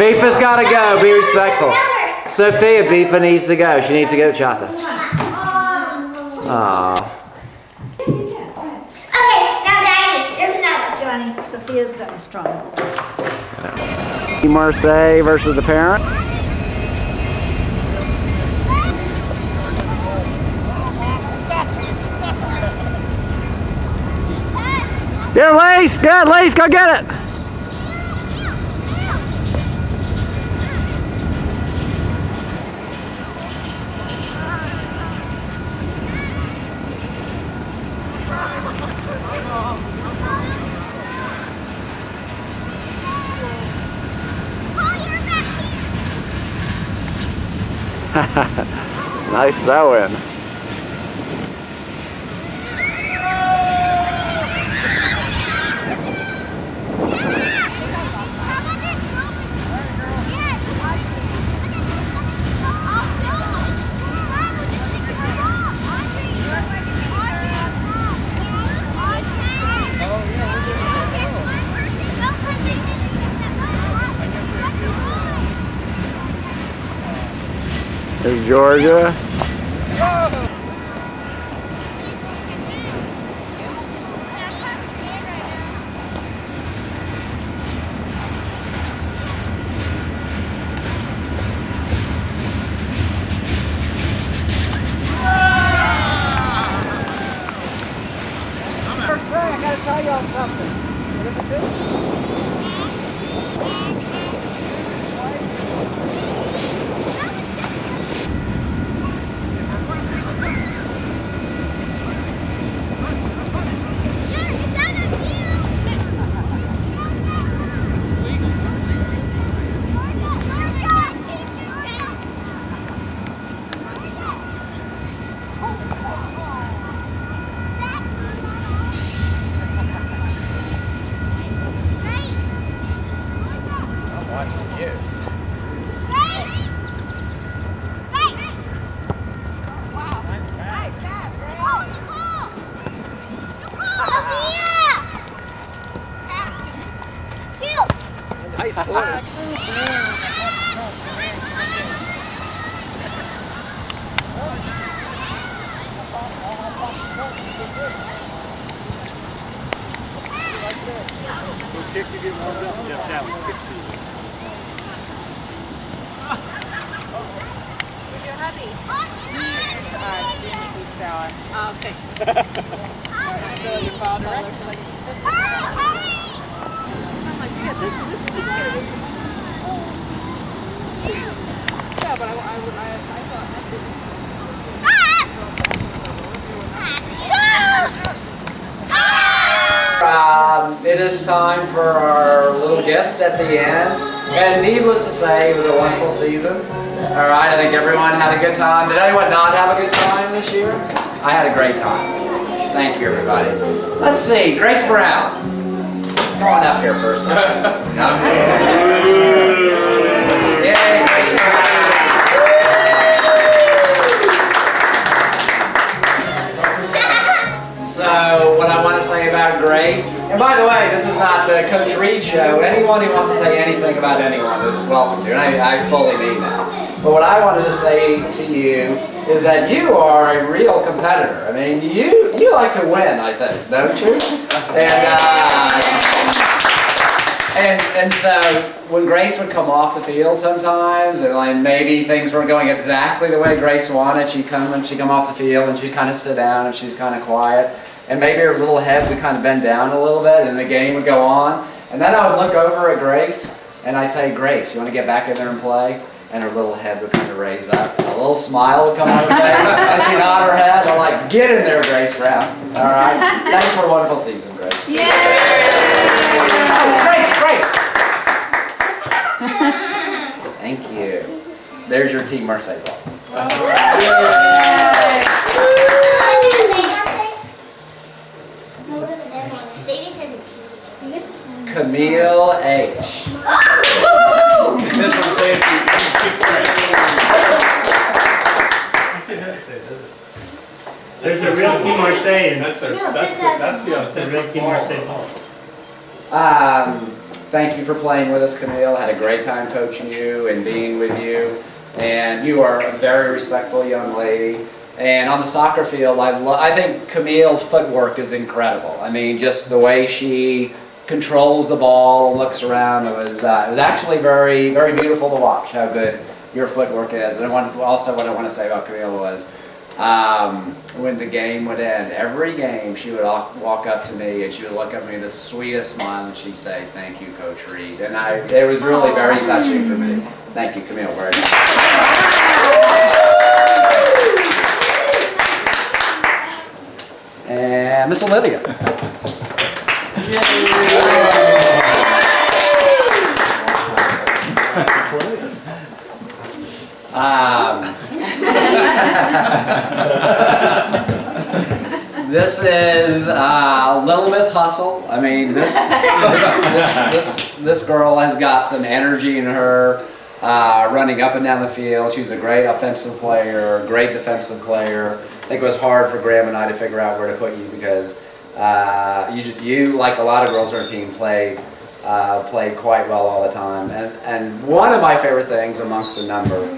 Beepa's got to go. Be respectful. Sophia, Beepa needs to go. She needs to go to Chata. Aww. Okay, now Daddy, there's another. Johnny, Sophia's got a strong. Marseille versus the parent. Here, Lace. Good, Lace. Go get it. Nice throw in. There's Georgia. I gotta tell y'all something. Nice quarters. Kick to get warmed up. Jeff, that one. Kick to you. Where's your hubby? Okay. So your father. Yeah, but I thought It is time for our little gift at the end. And needless to say, it was a wonderful season. All right, I think everyone had a good time. Did anyone not have a good time this year? I had a great time. Thank you, everybody. Let's see, Grace Brown. Come on up here for a second. Yay, Grace Brown. So, what I want to say about Grace, and by the way, this is not the Coach Reed show. Anyone who wants to say anything about anyone is welcome to, and I fully mean that. But what I wanted to say to you is that you are a real competitor. I mean, you like to win, I think, don't you? And so when Grace would come off the field sometimes, and like maybe things weren't going exactly the way Grace wanted, she'd come off the field and she'd kind of sit down and she's kind of quiet. And maybe her little head would kind of bend down a little bit and the game would go on. And then I would look over at Grace and I say, Grace, you want to get back in there and play? And her little head would kind of raise up. A little smile would come on her face. And she'd nod her head. I'm like, get in there, Grace Brown. All right? Thanks for a wonderful season, Grace. Yay! Oh, Grace! Thank you. There's your Team Marseille ball. Camille H. This one says there's a real Team Marseille. That's the real Team Marseille. thank you for playing with us, Camille. Had a great time coaching you and being with you. And you are a very respectful young lady. And on the soccer field, I think Camille's footwork is incredible. I mean, just the way she controls the ball, looks around. It was actually very, very beautiful to watch how good your footwork is. And also what I want to say about Camille was, when the game would end, every game she would walk up to me and she would look at me with the sweetest smile and she'd say, "Thank you, Coach Reed." And it was really very touching for me. Thank you, Camille, very much. And Miss Olivia. This is Little Miss Hustle. I mean, this girl has got some energy in her, running up and down the field. She's a great offensive player, great defensive player. I think it was hard for Graham and I to figure out where to put you because you like a lot of girls on our team played quite well all the time. And one of my favorite things amongst a number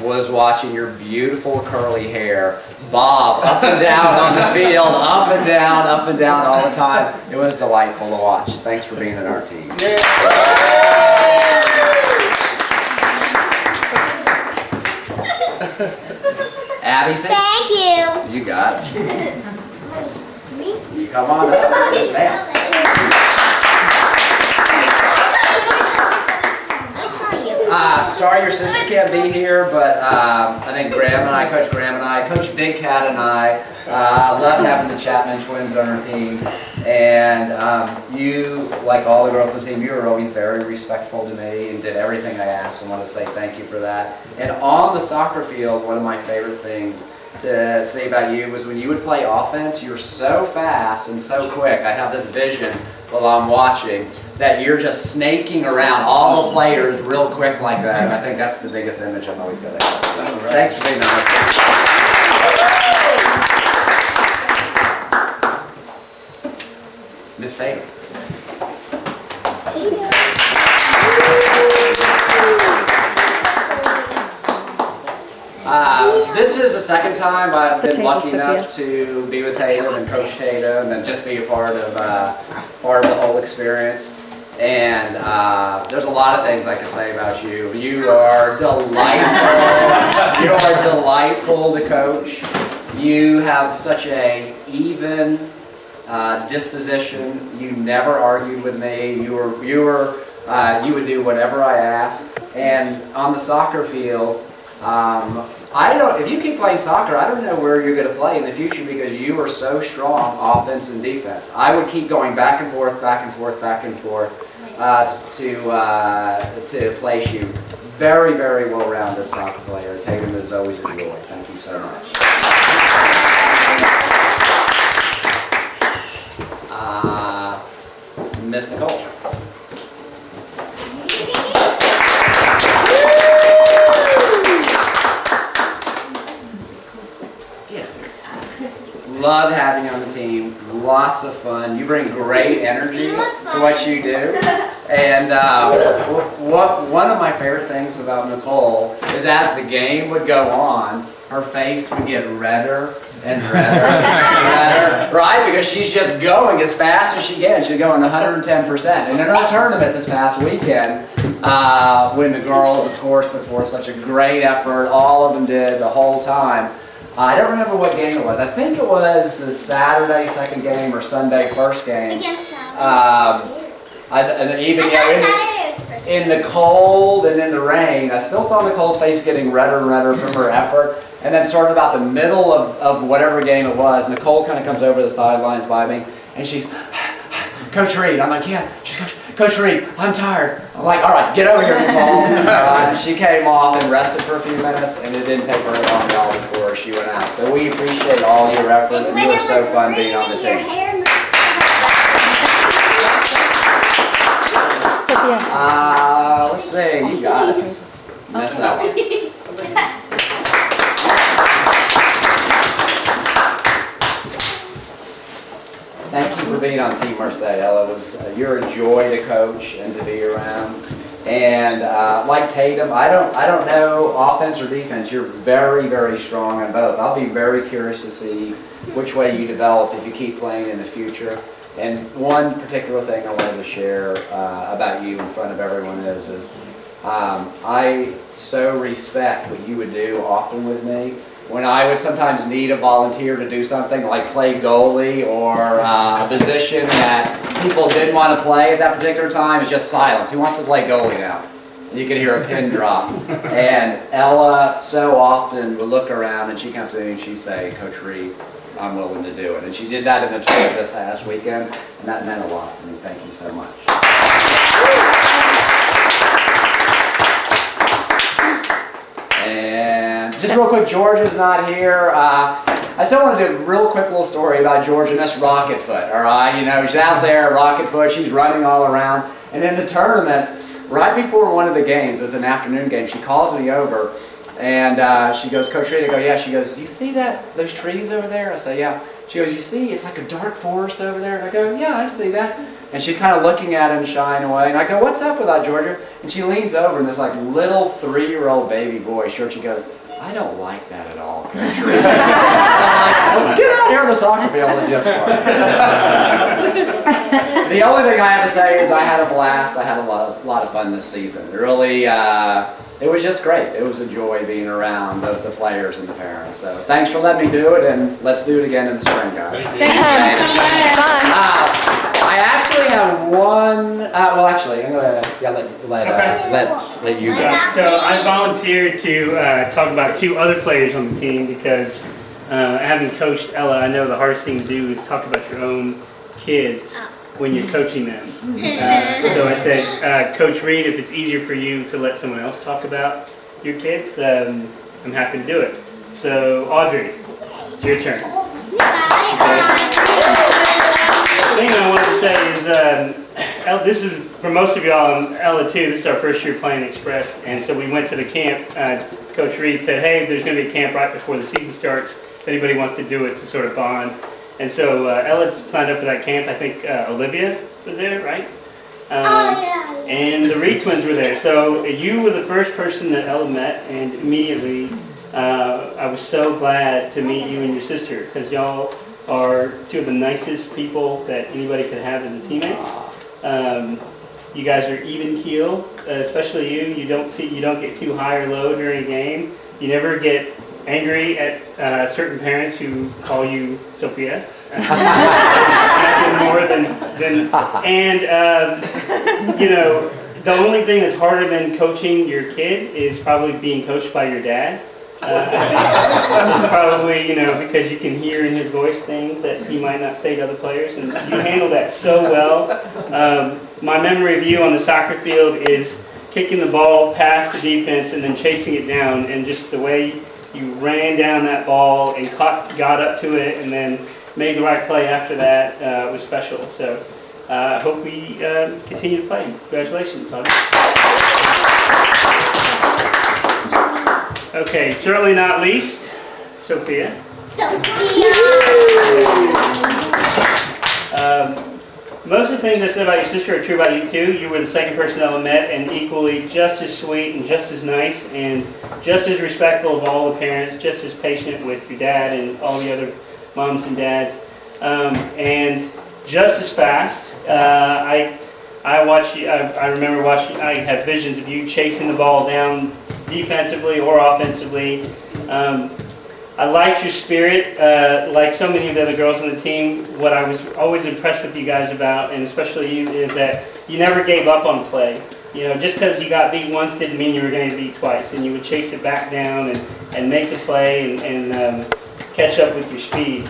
was watching your beautiful curly hair bob up and down on the field, up and down all the time. It was delightful to watch. Thanks for being in our team. Abby, say Thank you. you got it. You come on up. Yes, ma'am. Sorry your sister can't be here, but I think Coach Graham and I, Coach Big Cat and I love having the Chapman twins on our team. And you, like all the girls on the team, you were always very respectful to me and did everything I asked. I want to say thank you for that. And on the soccer field, one of my favorite things to say about you was when you would play offense, you're so fast and so quick. I have this vision while I'm watching that you're just snaking around all the players real quick like that. And I think that's the biggest image I'm always going to have. So, thanks for being on. Miss Fader. This is the second time I've been lucky enough to be with Tatum and Coach Tatum and just be a part of the whole experience. And there's a lot of things I can say about you. You are delightful. You are delightful to coach. You have such a even disposition. You never argued with me. You would do whatever I asked. And on the soccer field, if you keep playing soccer, I don't know where you're going to play in the future because you are so strong, offense and defense. I would keep going back and forth to place you. Very, very well-rounded soccer player. Tatum is always a joy. Thank you so much. Miss Nicole. Love having you on the team. Lots of fun. You bring great energy to what you do. And one of my favorite things about Nicole is as the game would go on, her face would get redder and redder and redder, right? Because she's just going as fast as she can. She's going 110%. And in our tournament this past weekend, when the girls, of course, put forth such a great effort, all of them did the whole time. I don't remember what game it was. I think it was the Saturday second game or Sunday first game. In the cold and in the rain, I still saw Nicole's face getting redder and redder from her effort. And then sort of about the middle of whatever game it was, Nicole kind of comes over the sidelines by me, and she's, "Coach Reed." I'm like, "Yeah." She's, "Coach Reed, I'm tired." I'm like, "All right, get over here, Nicole." She came off and rested for a few minutes, and it didn't take very long at all before she went out. So we appreciate all your effort, and you were so fun being on the team. Let's see, you got it. Missed that one. Thank you for for being on Team Marseille. Ella, you're a joy to coach and to be around. And like Tatum, I don't know offense or defense. You're very, very strong on both. I'll be very curious to see which way you develop if you keep playing in the future. And one particular thing I wanted to share about you in front of everyone is I so respect what you would do often with me. When I would sometimes need a volunteer to do something like play goalie or a position that people didn't want to play at that particular time, it's just silence. Who wants to play goalie now? And you could hear a pin drop. And Ella so often would look around and she'd come to me and she'd say, Coach Reed, I'm willing to do it. And she did that in the tournament this last weekend, and that meant a lot to me. Thank you so much. And just real quick, George is not here. I still want to do a real quick little story about George, and that's Rocket Foot, all right? You know, she's out there, Rocket Foot, she's running all around. And in the tournament, right before one of the games, it was an afternoon game, she calls me over, and she goes, Coach Reed, I go, yeah. She goes, you see those trees over there? I say, yeah. She goes, you see, it's like a dark forest over there? And I go, yeah, I see that. And she's kind of looking at him shying away. And I go, what's up with that, Georgia? And she leans over, and this like little 3-year-old baby boy, sure, she goes, I don't like that at all, Coach Reed. I'm like, well, get out here on the soccer field and just work. The only thing I have to say is I had a blast. I had a lot of fun this season. Really, it was just great. It was a joy being around both the players and the parents. So thanks for letting me do it, and let's do it again in the spring, guys. Thank you. I actually have one. Well, actually, I'm gonna let you go. So I volunteered to talk about 2 other players on the team because having coached Ella, I know the hardest thing to do is talk about your own kids when you're coaching them. So I said, Coach Reed, if it's easier for you to let someone else talk about your kids, I'm happy to do it. So Audrey, it's your turn. The thing I wanted to say is, this is for most of y'all, and Ella too, this is our first year playing Express, and so we went to the camp. Coach Reed said, hey, there's going to be a camp right before the season starts, if anybody wants to do it to sort of bond. And so Ella signed up for that camp. I think Olivia was there, right? And the Reed twins were there. So you were the first person that Ella met, and immediately I was so glad to meet you and your sister, because y'all are 2 of the nicest people that anybody could have as a teammate. You guys are even keel, especially you. You don't get too high or low during a game. You never get angry at certain parents who call you Sophia. Nothing more than and you know, the only thing that's harder than coaching your kid is probably being coached by your dad. It's probably, you know, because you can hear in his voice things that he might not say to other players, and you handle that so well. My memory of you on the soccer field is kicking the ball past the defense and then chasing it down, and just the way you ran down that ball and got up to it and then made the right play after that was special. So I hope we continue to play. Congratulations, Audrey. Okay, certainly not least, Sophia. Most of the things I said about your sister are true about you too. You were the second person Ella met, and equally just as sweet and just as nice and just as respectful of all the parents, just as patient with your dad and all the other moms and dads, and just as fast. I watch you. I remember watching. I have visions of you chasing the ball down defensively or offensively. I liked your spirit, like so many of the other girls on the team. What I was always impressed with you guys about, and especially you, is that you never gave up on play. You know, just because you got beat once didn't mean you were going to be beat twice, and you would chase it back down and make the play and catch up with your speed.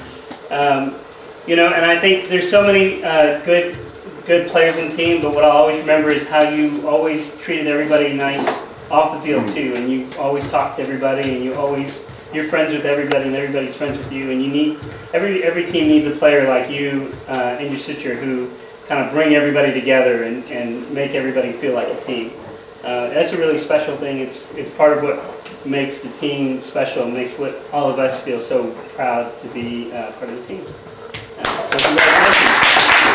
You know, and I think there's so many good players on the team, but what I always remember is how you always treated everybody nice off the field too, and you always talked to everybody, and you're friends with everybody, and everybody's friends with you, and you need every team needs a player like you and your sister who kind of bring everybody together and make everybody feel like a team. That's a really special thing. It's part of what makes the team special and makes what all of us feel so proud to be part of the team. So congratulations.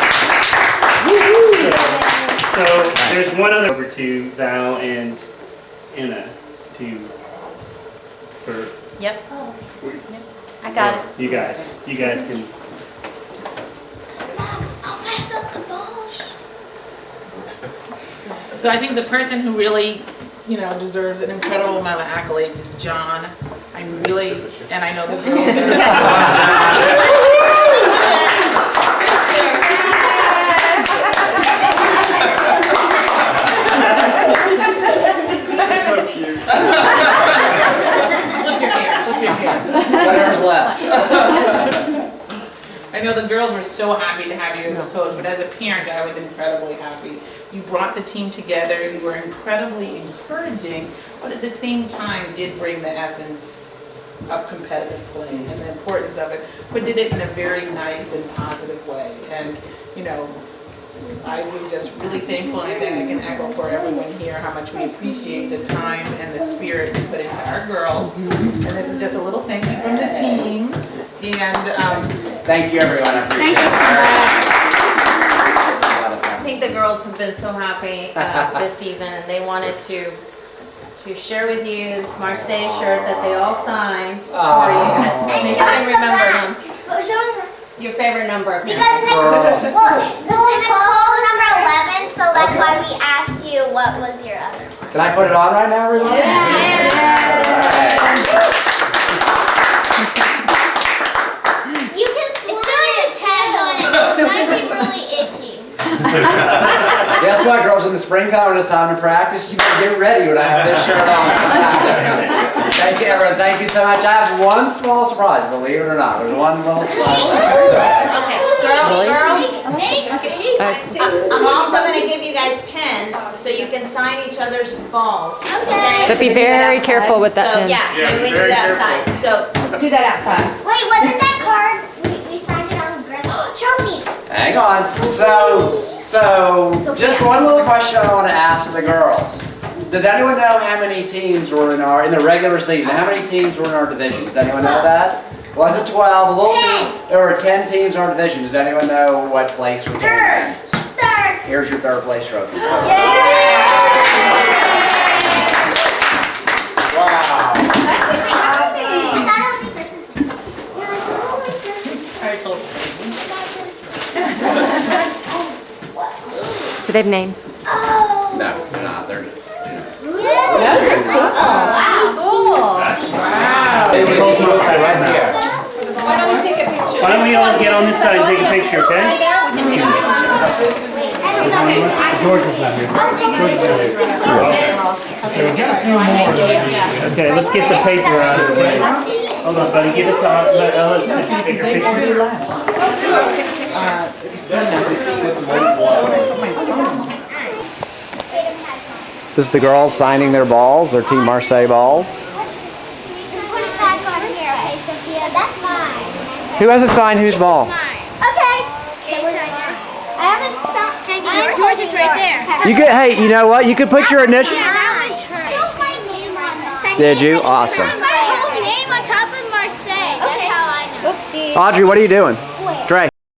So there's one other over to Val and Anna for Yep. I got it. you guys. You guys can. I'll pass out the balls. So I think the person who really, deserves an incredible amount of accolades is John. I'm really, and I know the girls So cute. Flip your hair. Whatever's left. I know the girls were so happy to have you as a coach, but as a parent, I was incredibly happy. You brought the team together, you were incredibly encouraging, but at the same time did bring the essence of competitive play and the importance of it, but did it in a very nice and positive way. And, I was just really thankful, and I think I can echo for everyone here how much we appreciate the time and the spirit you put into our girls. And this is just a little thank you from the team. And Thank you, everyone. I appreciate it. I think the girls have been so happy this season, and they wanted to share with you this Marseille shirt that they all signed for you. Maybe you can remember them. Your favorite number. Because Nicole's number 11, so that's why we asked you what was your other one. Can I put it on right now, everyone? You can still get a tag on it. It might be really itchy. Guess what, girls? In the springtime when it's time to practice, you better get ready when I have this shirt on. Thank you, everyone. Thank you so much. I have one small surprise, believe it or not. There's one little surprise. Okay, girls. I'm also going to give you guys pens so you can sign each other's balls. Okay. But be very careful with that So pen. yeah, maybe we do that outside. So do that outside. Wait, wasn't that card? We signed it on the ground. Trophies. Hang on. So just one little question I want to ask the girls. Does anyone know how many teams were in the regular season? How many teams were in our division? Does anyone know that? Was it 12? The little team, there were 10 teams in our division. Does anyone know what place we're going in? Third. Here's your third place trophy. Yay! Wow. Do they have names? Oh. No, they're not. They're Why don't we all get on this side and take a picture, okay? Okay, let's get the paper out of the way. Hold on, buddy, get it on. Let's take a picture. This is the girls signing their balls, their Team Marseille balls. You can put it back on here, okay, Sophia? That's mine. Who hasn't signed whose ball? Okay. I haven't signed. Yours is right there. You could, hey, you know what? You could put your initial. Yeah, that one's hers. I wrote my name on that. Did you? Awesome. My whole name on top of Marseille. That's how I know. Oopsie. Audrey, what are you doing? Dre.